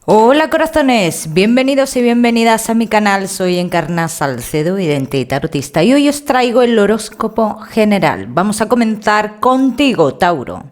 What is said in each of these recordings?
Hola corazones, bienvenidos y bienvenidas a mi canal. Soy Encarna Salcedo, vidente y tarotista, y hoy os traigo el horóscopo general. Vamos a comenzar contigo, Tauro.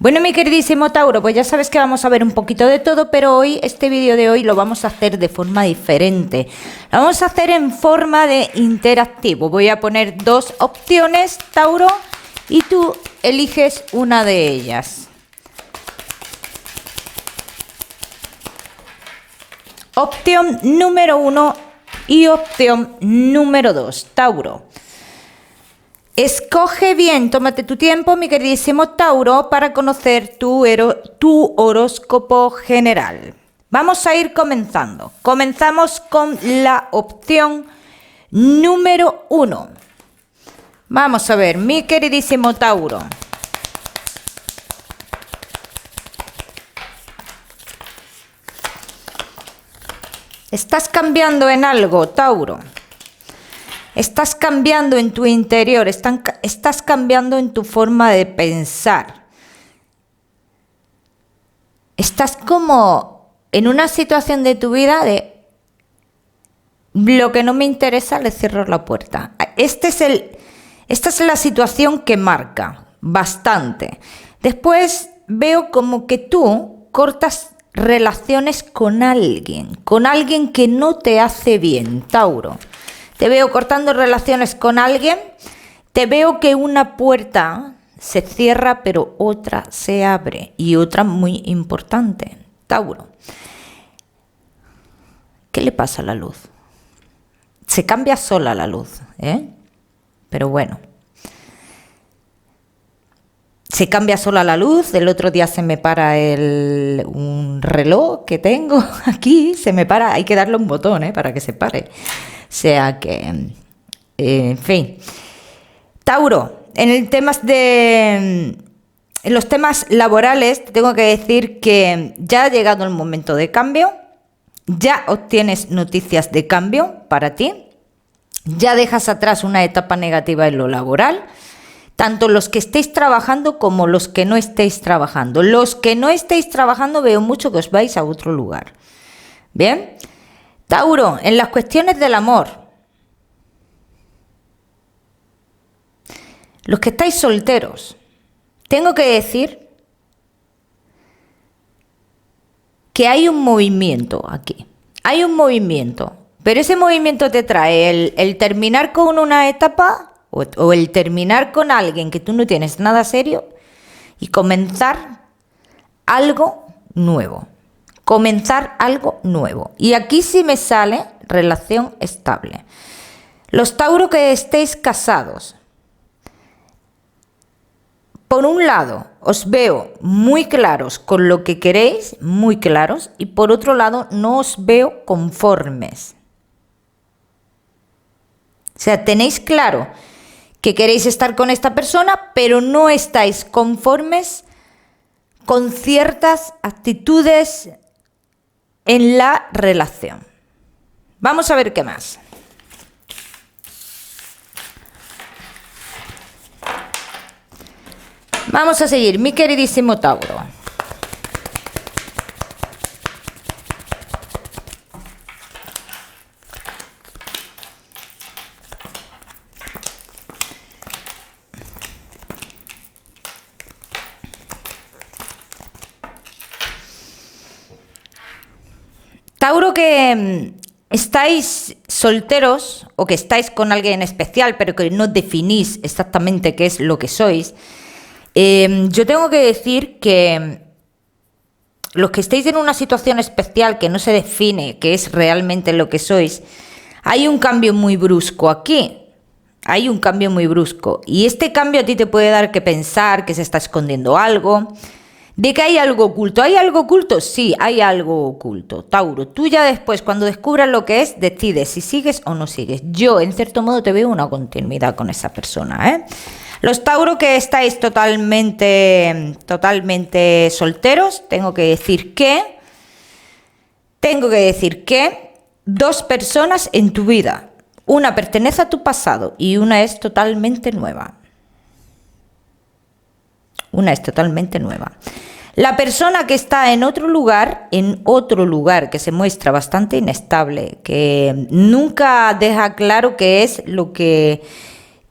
Bueno, mi queridísimo Tauro, pues ya sabes que vamos a ver un poquito de todo, pero hoy, este vídeo de hoy lo vamos a hacer de forma diferente. Lo vamos a hacer en forma de interactivo. Voy a poner dos opciones, Tauro, y tú eliges una de ellas. Opción número 1 y opción número 2, Tauro. Escoge bien, tómate tu tiempo, mi queridísimo Tauro, para conocer tu horóscopo general. Vamos a ir comenzando. Comenzamos con la opción número 1. Vamos a ver, mi queridísimo Tauro. ¿Estás cambiando en algo, Tauro? Estás cambiando en tu interior, estás cambiando en tu forma de pensar. Estás como en una situación de tu vida de lo que no me interesa, le cierro la puerta. Esta es la situación que marca bastante. Después veo como que tú cortas relaciones con alguien que no te hace bien, Tauro. Te veo cortando relaciones con alguien, te veo que una puerta se cierra pero otra se abre, y otra muy importante, Tauro. ¿Qué le pasa a la luz? Se cambia sola la luz, pero bueno. Se cambia sola la luz. El otro día se me para un reloj que tengo aquí, se me para, hay que darle un botón para que se pare. O sea que, en fin. Tauro, en los temas laborales, te tengo que decir que ya ha llegado el momento de cambio, ya obtienes noticias de cambio para ti, ya dejas atrás una etapa negativa en lo laboral, tanto los que estéis trabajando como los que no estéis trabajando. Los que no estéis trabajando veo mucho que os vais a otro lugar. ¿Bien? Tauro, en las cuestiones del amor, los que estáis solteros, tengo que decir que hay un movimiento aquí. Hay un movimiento, pero ese movimiento te trae el terminar con una etapa o el terminar con alguien que tú no tienes nada serio y comenzar algo nuevo. Comenzar algo nuevo. Y aquí sí me sale relación estable. Los Tauro que estéis casados, por un lado os veo muy claros con lo que queréis, muy claros, y por otro lado no os veo conformes. O sea, tenéis claro que queréis estar con esta persona, pero no estáis conformes con ciertas actitudes en la relación. Vamos a ver qué más. Vamos a seguir, mi queridísimo Tauro. Tauro, que estáis solteros o que estáis con alguien especial, pero que no definís exactamente qué es lo que sois, yo tengo que decir que los que estéis en una situación especial que no se define qué es realmente lo que sois, hay un cambio muy brusco aquí. Hay un cambio muy brusco. Y este cambio a ti te puede dar que pensar que se está escondiendo algo, de que hay algo oculto. ¿Hay algo oculto? Sí, hay algo oculto. Tauro, tú ya después, cuando descubras lo que es, decides si sigues o no sigues. Yo, en cierto modo, te veo una continuidad con esa persona, Los Tauro que estáis totalmente solteros, tengo que decir que dos personas en tu vida. Una pertenece a tu pasado y una es totalmente nueva. Una es totalmente nueva. La persona que está en otro lugar, que se muestra bastante inestable, que nunca deja claro qué es lo que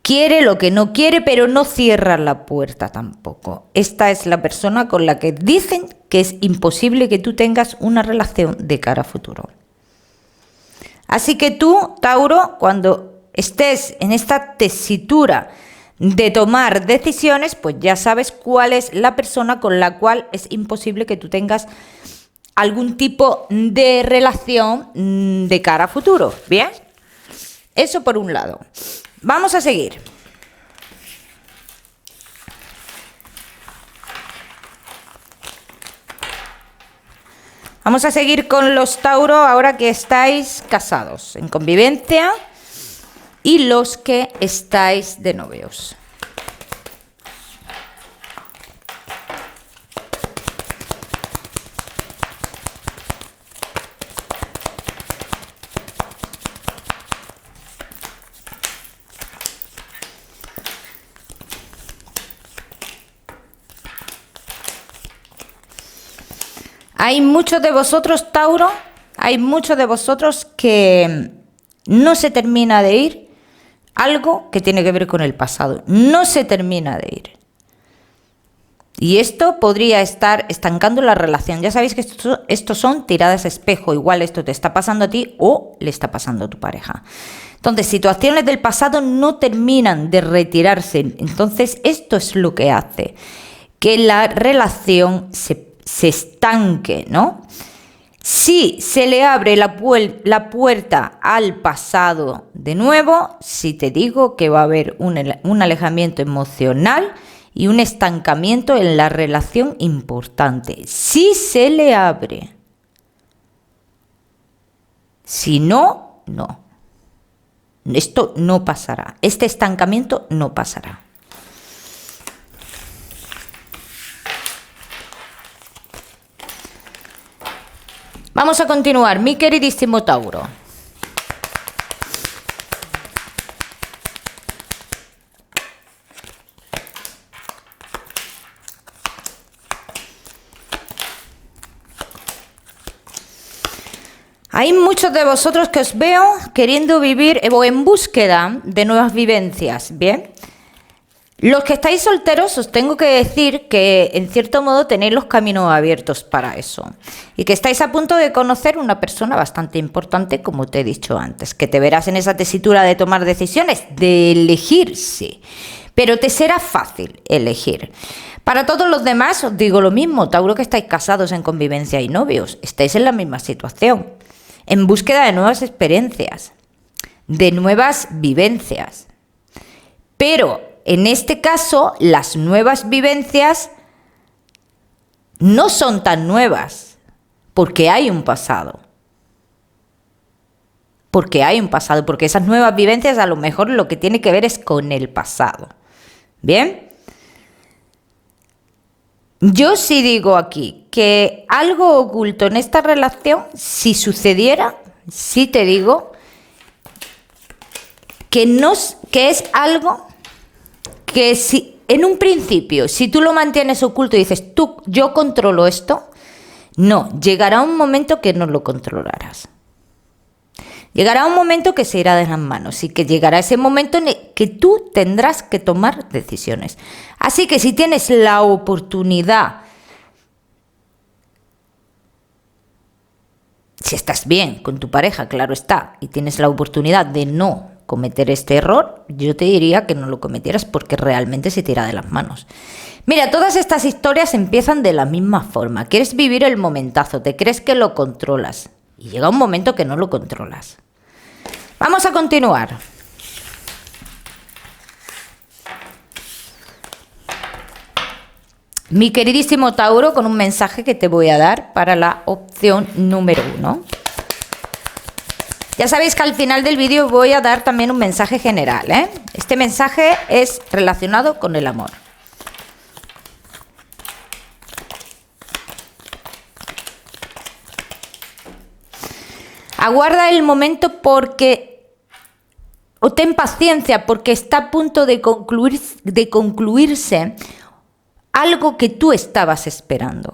quiere, lo que no quiere, pero no cierra la puerta tampoco. Esta es la persona con la que dicen que es imposible que tú tengas una relación de cara a futuro. Así que tú, Tauro, cuando estés en esta tesitura de tomar decisiones, pues ya sabes cuál es la persona con la cual es imposible que tú tengas algún tipo de relación de cara a futuro. ¿Bien? Eso por un lado. Vamos a seguir. Vamos a seguir con los Tauro ahora que estáis casados, en convivencia, y los que estáis de novios. Hay muchos de vosotros, Tauro, hay muchos de vosotros que no se termina de ir algo que tiene que ver con el pasado. No se termina de ir. Y esto podría estar estancando la relación. Ya sabéis que estos son tiradas a espejo. Igual esto te está pasando a ti o le está pasando a tu pareja. Entonces, situaciones del pasado no terminan de retirarse. Entonces, esto es lo que hace que la relación se estanque, ¿no? Si se le abre la puerta al pasado de nuevo, si te digo que va a haber un alejamiento emocional y un estancamiento en la relación importante. Si se le abre. Si no, no. Esto no pasará. Este estancamiento no pasará. Vamos a continuar, mi queridísimo Tauro. Hay muchos de vosotros que os veo queriendo vivir o en búsqueda de nuevas vivencias, ¿bien? Los que estáis solteros os tengo que decir que en cierto modo tenéis los caminos abiertos para eso y que estáis a punto de conocer una persona bastante importante, como te he dicho antes, que te verás en esa tesitura de tomar decisiones, de elegirse, pero te será fácil elegir. Para todos los demás os digo lo mismo, Tauro, que estáis casados en convivencia y novios, estáis en la misma situación, en búsqueda de nuevas experiencias, de nuevas vivencias, pero en este caso, las nuevas vivencias no son tan nuevas, porque hay un pasado. Porque esas nuevas vivencias a lo mejor lo que tiene que ver es con el pasado. ¿Bien? Yo sí digo aquí que algo oculto en esta relación, si sucediera, sí te digo que es algo que si en un principio, si tú lo mantienes oculto y dices, yo controlo esto, no, llegará un momento que no lo controlarás. Llegará un momento que se irá de las manos y que llegará ese momento en el que tú tendrás que tomar decisiones. Así que si tienes la oportunidad, si estás bien con tu pareja, claro está, y tienes la oportunidad de no cometer este error, yo te diría que no lo cometieras porque realmente se te irá de las manos. Mira, todas estas historias empiezan de la misma forma. Quieres vivir el momentazo, te crees que lo controlas y llega un momento que no lo controlas. Vamos a continuar. Mi queridísimo Tauro, con un mensaje que te voy a dar para la opción número 1. Ya sabéis que al final del vídeo voy a dar también un mensaje general, ¿eh? Este mensaje es relacionado con el amor. Aguarda el momento porque o ten paciencia porque está a punto de concluirse algo que tú estabas esperando.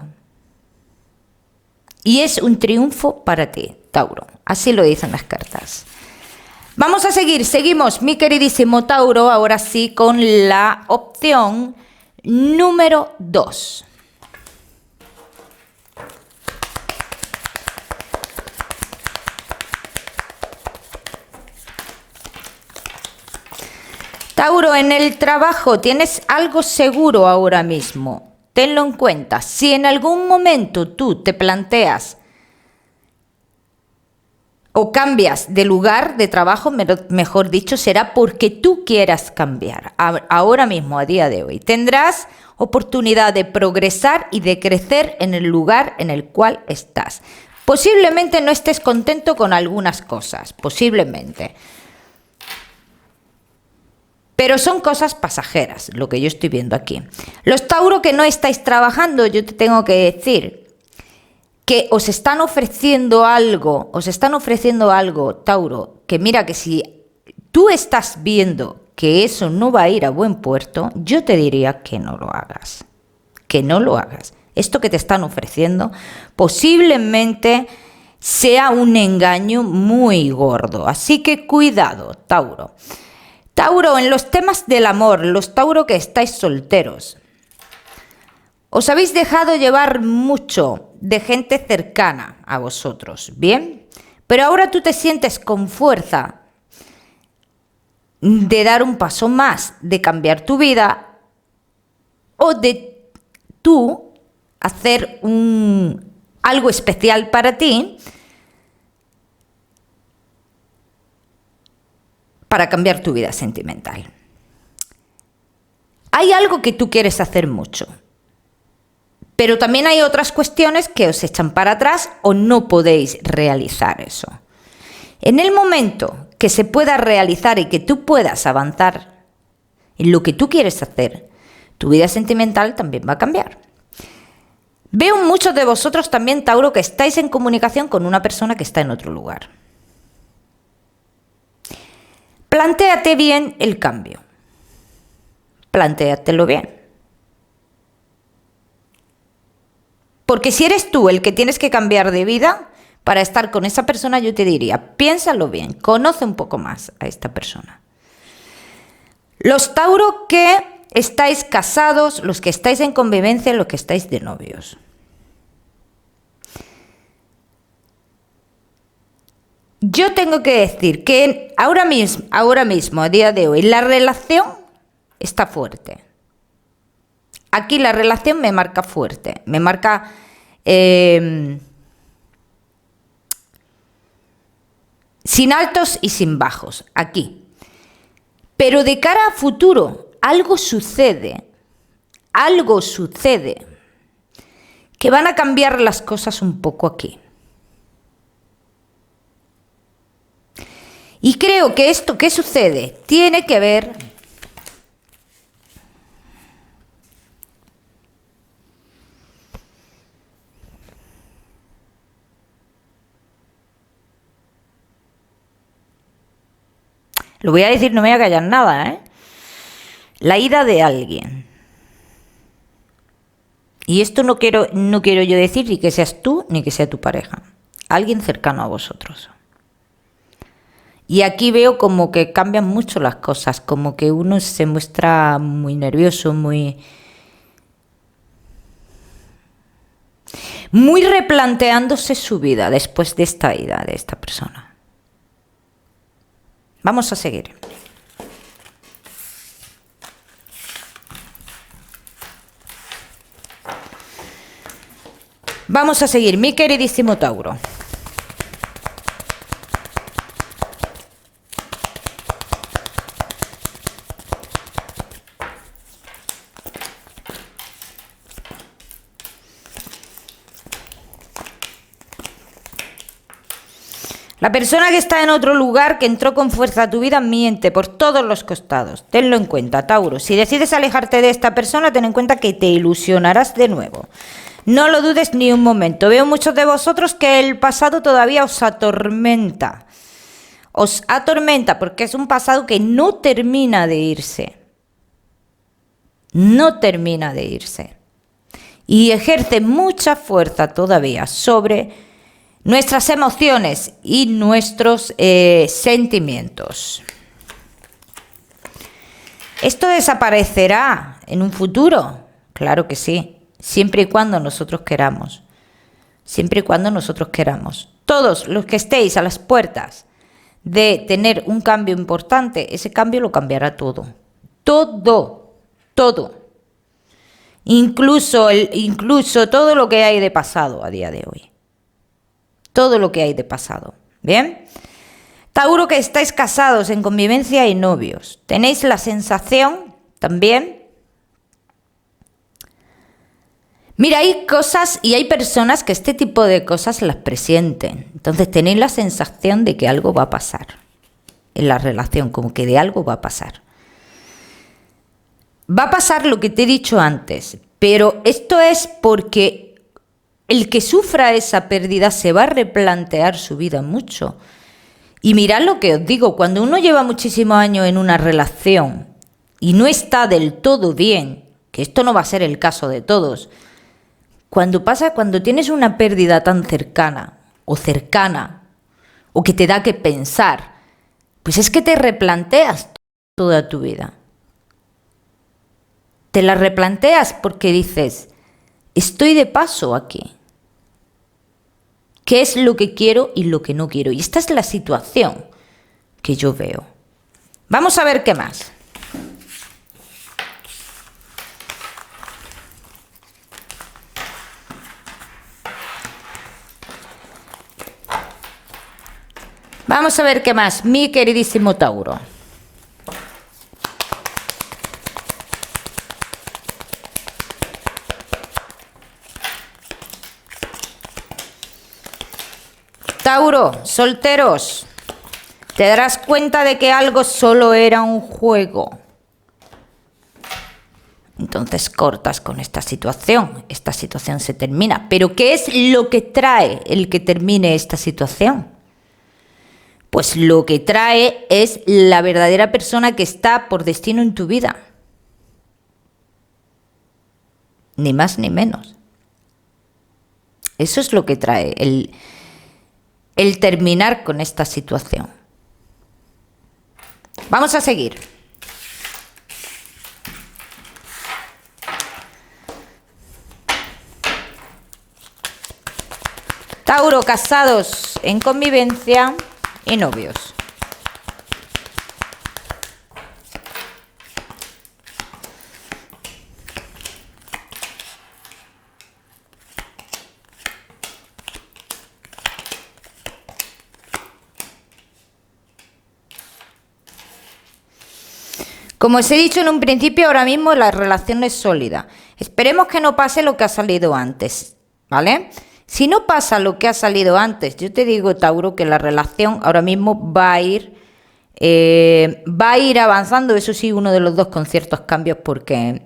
Y es un triunfo para ti, Tauro. Así lo dicen las cartas. Vamos a seguimos, mi queridísimo Tauro, ahora sí con la opción número 2. Tauro, en el trabajo tienes algo seguro ahora mismo. Tenlo en cuenta. Si en algún momento tú te planteas o cambias de lugar de trabajo, mejor dicho, será porque tú quieras cambiar. Ahora mismo, a día de hoy, tendrás oportunidad de progresar y de crecer en el lugar en el cual estás. Posiblemente no estés contento con algunas cosas, posiblemente. Pero son cosas pasajeras, lo que yo estoy viendo aquí. Los Tauro que no estáis trabajando, yo te tengo que decir que os están ofreciendo algo, Tauro, que mira que si tú estás viendo que eso no va a ir a buen puerto, yo te diría que no lo hagas. Que no lo hagas. Esto que te están ofreciendo posiblemente sea un engaño muy gordo. Así que cuidado, Tauro. Tauro, en los temas del amor, los Tauro que estáis solteros, os habéis dejado llevar mucho de gente cercana a vosotros, ¿bien? Pero ahora tú te sientes con fuerza de dar un paso más, de cambiar tu vida o de tú hacer algo especial para ti, para cambiar tu vida sentimental. Hay algo que tú quieres hacer mucho, pero también hay otras cuestiones que os echan para atrás o no podéis realizar eso. En el momento que se pueda realizar y que tú puedas avanzar en lo que tú quieres hacer, tu vida sentimental también va a cambiar. Veo muchos de vosotros también, Tauro, que estáis en comunicación con una persona que está en otro lugar. Plantéate bien el cambio. Plantéatelo bien. Porque si eres tú el que tienes que cambiar de vida para estar con esa persona, yo te diría, piénsalo bien, conoce un poco más a esta persona. Los Tauro que estáis casados, los que estáis en convivencia, los que estáis de novios. Yo tengo que decir que ahora mismo, a día de hoy, la relación está fuerte. Aquí la relación me marca fuerte, me marca sin altos y sin bajos, aquí. Pero de cara a futuro, algo sucede, que van a cambiar las cosas un poco aquí. Y creo que esto que sucede tiene que ver lo voy a decir, no me voy a callar nada, ¿eh? La ida de alguien. Y esto no quiero yo decir ni que seas tú ni que sea tu pareja. Alguien cercano a vosotros. Y aquí veo como que cambian mucho las cosas, como que uno se muestra muy nervioso, muy replanteándose su vida después de esta ida de esta persona. Vamos a seguir. Vamos a seguir, mi queridísimo Tauro. La persona que está en otro lugar, que entró con fuerza a tu vida, miente por todos los costados. Tenlo en cuenta, Tauro. Si decides alejarte de esta persona, ten en cuenta que te ilusionarás de nuevo. No lo dudes ni un momento. Veo muchos de vosotros que el pasado todavía os atormenta. os atormenta porque es un pasado que no termina de irse. No termina de irse. Y ejerce mucha fuerza todavía sobre nuestras emociones y nuestros sentimientos. ¿Esto desaparecerá en un futuro? Claro que sí, siempre y cuando nosotros queramos. Siempre y cuando nosotros queramos. Todos los que estéis a las puertas de tener un cambio importante, ese cambio lo cambiará todo. Todo. Incluso todo lo que hay de pasado a día de hoy. Todo lo que hay de pasado. ¿Bien? Tauro, que estáis casados en convivencia y novios. Tenéis la sensación también. Mira, hay cosas y hay personas que este tipo de cosas las presienten. Entonces tenéis la sensación de que algo va a pasar en la relación, como que de algo va a pasar. Va a pasar lo que te he dicho antes, pero esto es porque el que sufra esa pérdida se va a replantear su vida mucho. Y mirad lo que os digo, cuando uno lleva muchísimos años en una relación y no está del todo bien, que esto no va a ser el caso de todos, cuando tienes una pérdida tan cercana, o que te da que pensar, pues es que te replanteas toda tu vida. Te la replanteas porque dices, estoy de paso aquí. ¿Qué es lo que quiero y lo que no quiero? Y esta es la situación que yo veo. Vamos a ver qué más. Vamos a ver qué más, mi queridísimo Tauro. Tauro, solteros, te darás cuenta de que algo solo era un juego. Entonces cortas con esta situación se termina. ¿Pero qué es lo que trae el que termine esta situación? Pues lo que trae es la verdadera persona que está por destino en tu vida. Ni más ni menos. Eso es lo que trae el terminar con esta situación. Vamos a seguir. Tauro, casados en convivencia y novios. Como os he dicho en un principio, ahora mismo la relación es sólida. Esperemos que no pase lo que ha salido antes, ¿vale? Si no pasa lo que ha salido antes, yo te digo, Tauro, que la relación ahora mismo va a ir avanzando, eso sí, uno de los dos con ciertos cambios, porque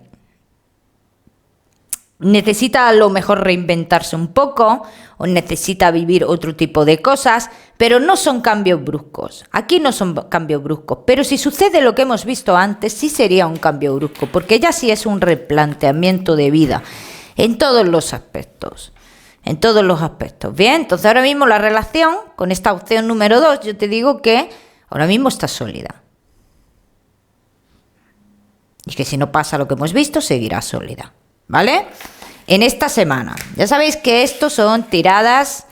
necesita a lo mejor reinventarse un poco o necesita vivir otro tipo de cosas, pero no son cambios bruscos. Aquí no son cambios bruscos, pero si sucede lo que hemos visto antes, sí sería un cambio brusco, porque ya sí es un replanteamiento de vida en todos los aspectos. En todos los aspectos. Bien, entonces ahora mismo la relación, con esta opción número 2, yo te digo que ahora mismo está sólida. Y que si no pasa lo que hemos visto, seguirá sólida. ¿Vale? En esta semana. Ya sabéis que estos son tiradas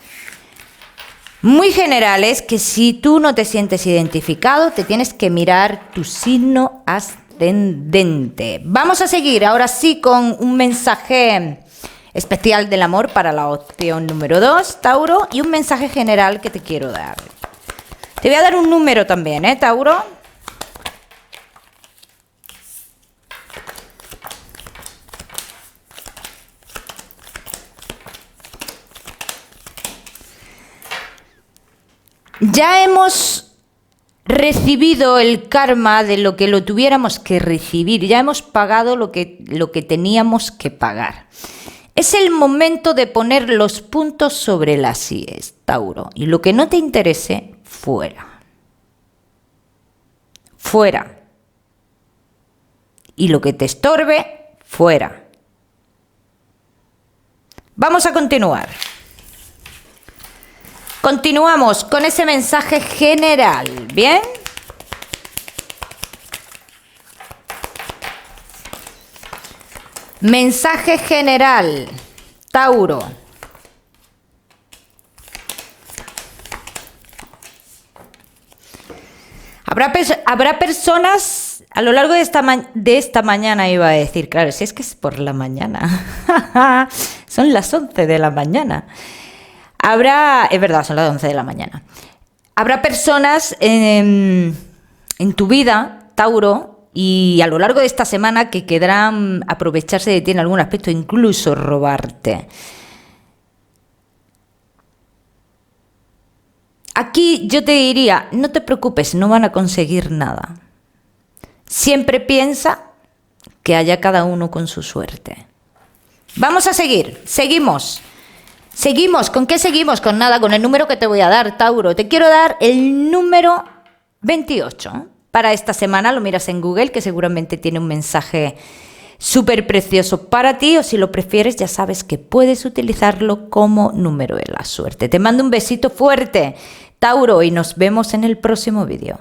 muy generales que si tú no te sientes identificado, te tienes que mirar tu signo ascendente. Vamos a seguir ahora sí con un mensaje especial del amor para la opción número 2, Tauro, y un mensaje general que te quiero dar. Te voy a dar un número también, Tauro. Ya hemos recibido el karma de lo que lo tuviéramos que recibir, ya hemos pagado lo que teníamos que pagar. Es el momento de poner los puntos sobre las íes, Tauro, y lo que no te interese, fuera. fuera. Y lo que te estorbe, fuera. Vamos a continuar. Continuamos con ese mensaje general, ¿bien? Mensaje general, Tauro. Habrá personas a lo largo de esta mañana, iba a decir, claro, si es que es por la mañana, son las 11 de la mañana. Es verdad, son las 11 de la mañana. Habrá personas en tu vida, Tauro, y a lo largo de esta semana que querrán aprovecharse de ti en algún aspecto, incluso robarte. Aquí yo te diría, no te preocupes, no van a conseguir nada. Siempre piensa que haya cada uno con su suerte. Vamos a seguir, seguimos. ¿Con qué seguimos? Con nada, con el número que te voy a dar, Tauro. Te quiero dar el número 28. Para esta semana lo miras en Google, que seguramente tiene un mensaje súper precioso para ti, o si lo prefieres ya sabes que puedes utilizarlo como número de la suerte. Te mando un besito fuerte, Tauro, y nos vemos en el próximo vídeo.